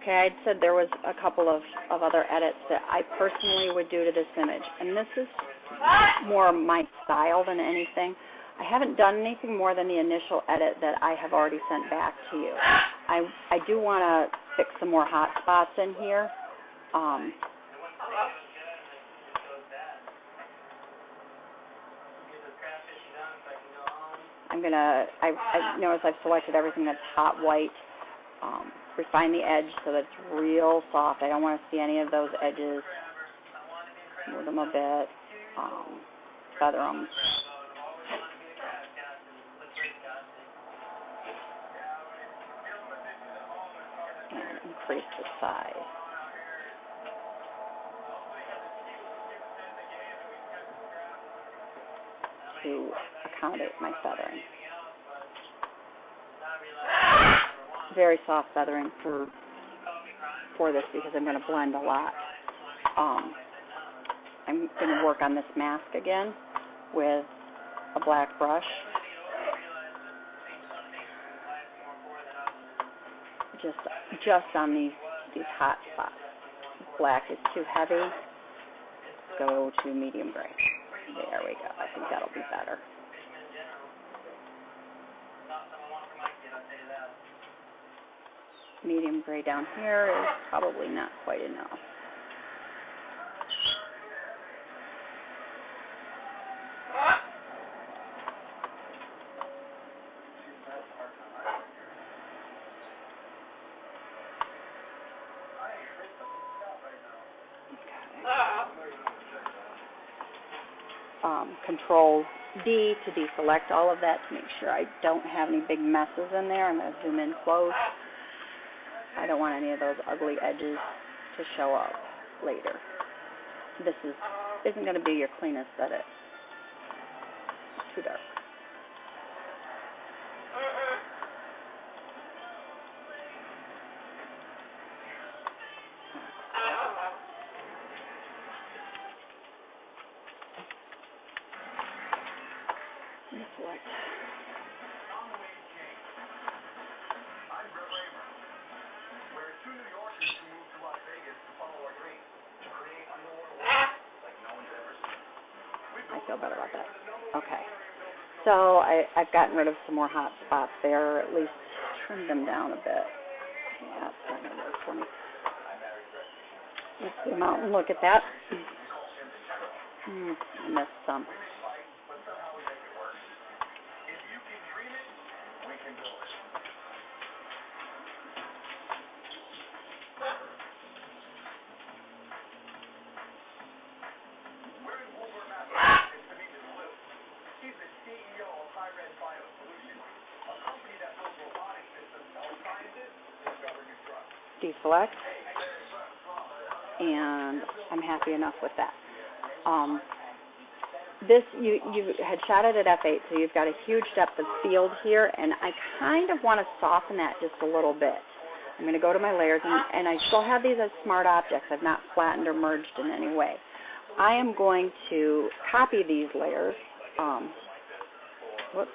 Okay, I said there was a couple of other edits that I personally would do to this image, and this is more my style than anything. I haven't done anything more than the initial edit that I have already sent back to you. I do want to fix some more hot spots in here. I notice I've selected everything that's hot white. Refine the edge so that it's real soft. I don't want to see any of those edges. Move them a bit. Feather them. And increase the size to accommodate my feathering. Very soft feathering for this because I'm going to blend a lot. I'm going to work on this mask again with a black brush. Just on these hot spots. Black is too heavy. Go to medium gray. There we go. I think that'll be better. Medium gray down here is probably not quite enough. Control D to deselect all of that to make sure I don't have any big messes in there. I'm going to zoom in close. I don't want any of those ugly edges to show up later. This isn't going to be your cleanest edit. Too dark. Select. I feel better about that. Okay. So I've gotten rid of some more hot spots there, or at least trimmed them down a bit. Yeah, that's not going to work for me. Let's zoom out and look at that. I missed some. Deselect, and I'm happy enough with that. This, you had shot it at f8, so you've got a huge depth of field here, and I kind of want to soften that just a little bit. I'm going to go to my layers, and I still have these as smart objects. I've not flattened or merged in any way. I am going to copy these layers. Whoops.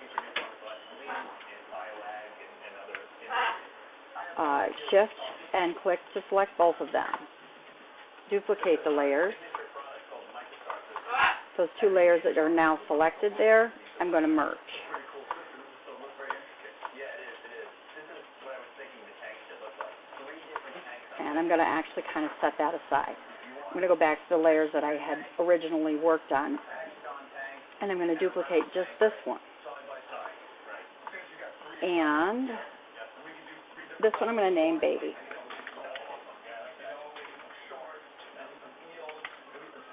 Shift and click to select both of them. Duplicate the layers. Those two layers that are now selected there, I'm going to merge. And I'm going to actually kind of set that aside. I'm going to go back to the layers that I had originally worked on, and I'm going to duplicate just this one. And this one I'm going to name Baby.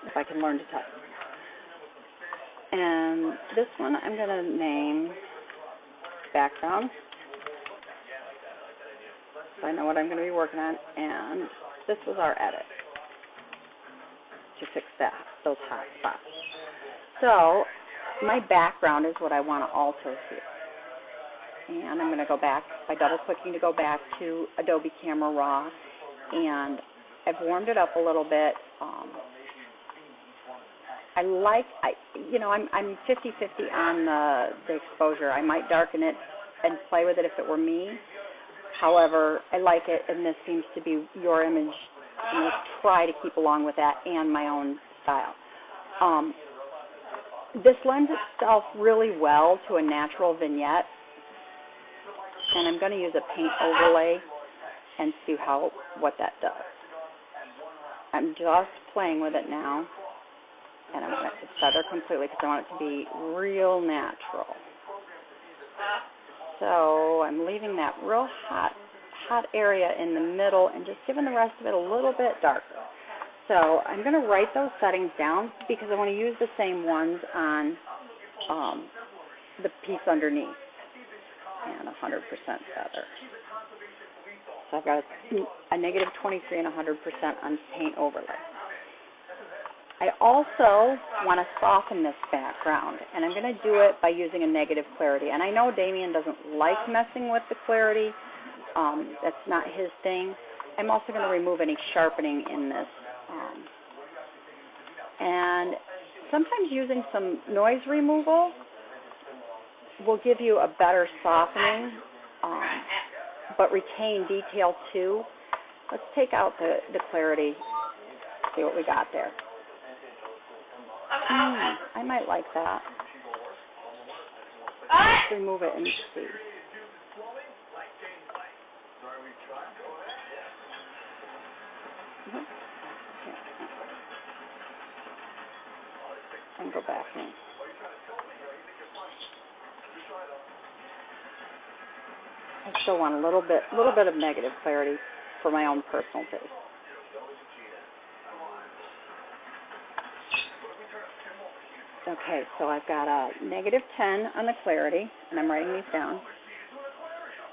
If I can learn to type. And this one I'm going to name Background. So I know what I'm going to be working on. And this was our edit to fix those hot spots. So my background is what I want to alter here. And I'm going to go back by double-clicking to go back to Adobe Camera Raw. And I've warmed it up a little bit. I'm 50-50 on the exposure. I might darken it and play with it if it were me. However, I like it, and this seems to be your image. I'm going to try to keep along with that and my own style. This lends itself really well to a natural vignette, and I'm going to use a paint overlay and see what that does. I'm just playing with it now, and I want it to feather completely because I want it to be real natural. So I'm leaving that real hot area in the middle and just giving the rest of it a little bit darker. So I'm going to write those settings down because I want to use the same ones on the piece underneath, and 100% feather. So I've got a negative 23 and 100% on paint overlay. I also want to soften this background, and I'm going to do it by using a negative clarity. And I know Damien doesn't like messing with the clarity. That's not his thing. I'm also going to remove any sharpening in this. And sometimes using some noise removal will give you a better softening, but retain detail too. Let's take out the clarity, see what we got there. I might like that. Let's remove it and see. And go back in. I still want a little bit of negative clarity for my own personal taste. Okay, so I've got a negative 10 on the clarity, and I'm writing these down.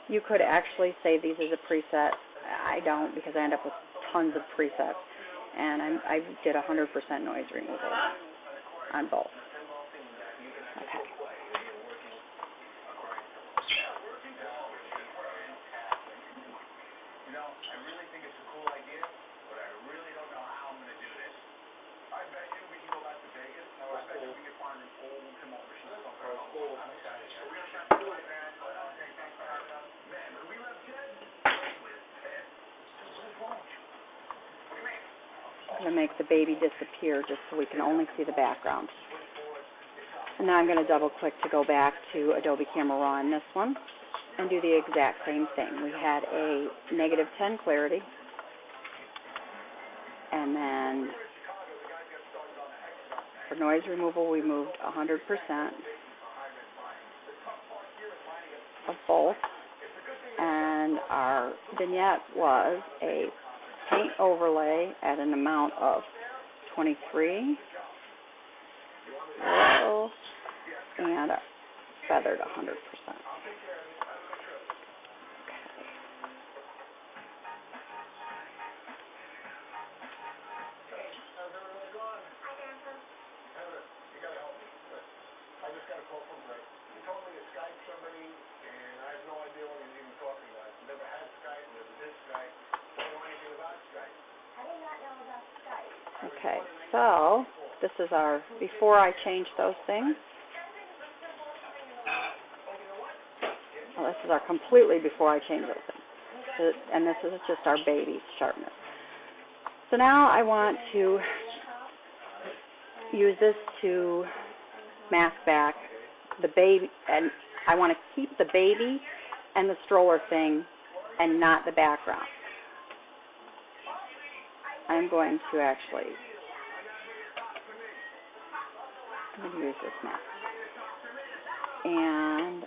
You could actually save these as a preset. I don't, because I end up with tons of presets, and I did 100% noise removal on both. Okay. I'm going to make the baby disappear just so we can only see the background. And now I'm going to double click to go back to Adobe Camera Raw on this one and do the exact same thing. We had a negative 10 clarity, and then for noise removal we moved 100% of both, and our vignette was a paint overlay at an amount of 23, low, and feathered 100%. Okay, so this is our, before I change those things. Well, this is our completely before I change those things. And this is just our baby sharpness. So now I want to use this to mask back the baby, and I want to keep the baby and the stroller thing and not the background. I'm going to actually, I'm going to use this mask. And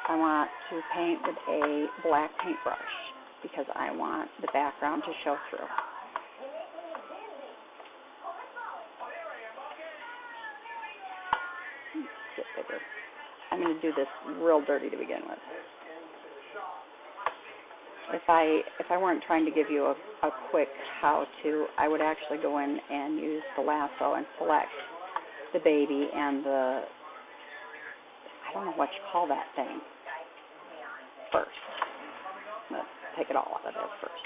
I want to paint with a black paintbrush because I want the background to show through. Get bigger. I'm going to do this real dirty to begin with. If I weren't trying to give you a quick how-to, I would actually go in and use the lasso and select the baby and the, I don't know what you call that thing, first. I'm going to take it all out of there first.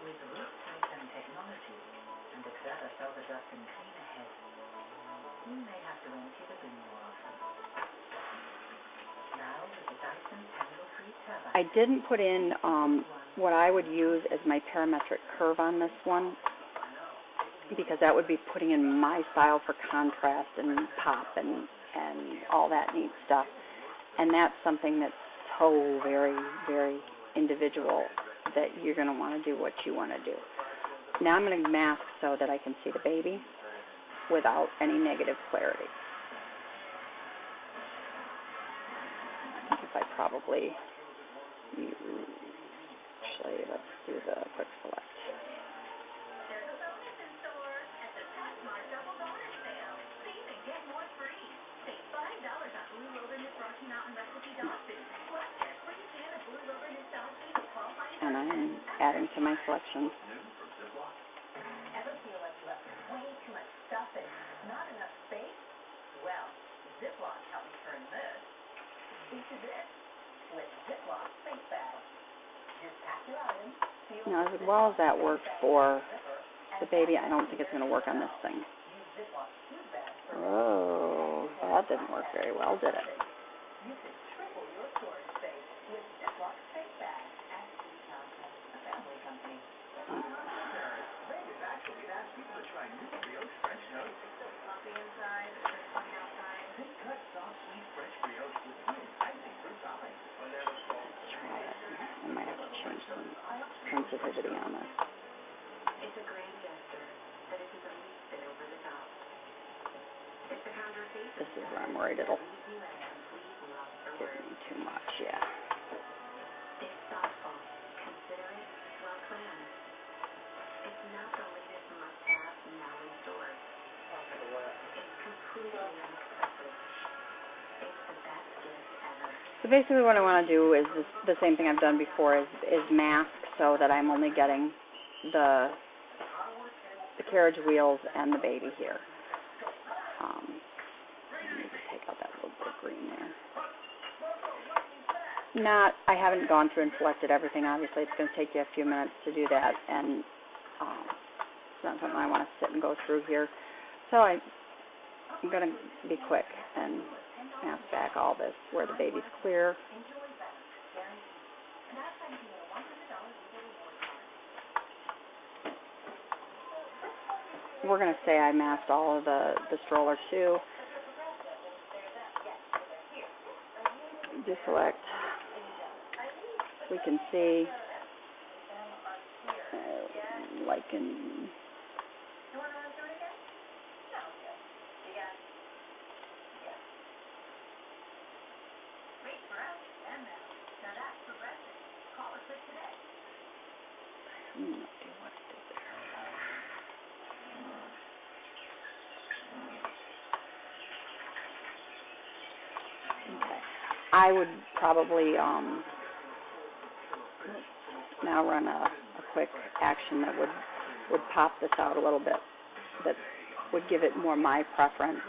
With root-type and technology, and exert a self-adjusting clean ahead. I didn't put in what I would use as my parametric curve on this one, because that would be putting in my style for contrast and pop and all that neat stuff. And that's something that's so very, very individual, that you're going to want to do what you want to do. Now I'm going to mask so that I can see the baby without any negative clarity. I think if I probably, actually, let's do the quick select. And I'm adding to my selection. Now, as well as that worked for the baby, I don't think it's going to work on this thing. Oh, that didn't work very well, did it? I might have to change some sensitivity on this. This is where I'm worried it'll give me too much, yeah. So basically what I want to do is the same thing I've done before, is mask so that I'm only getting the carriage wheels and the baby here. Let me take out that little bit of green there. I haven't gone through and selected everything. Obviously, it's going to take you a few minutes to do that, and it's not something I want to sit and go through here. So I'm going to be quick and mask back all this where the baby's clear. We're going to say I masked all of the stroller too. Deselect. We can see, like in, I would probably now run a quick action that would pop this out a little bit, that would give it more my preference.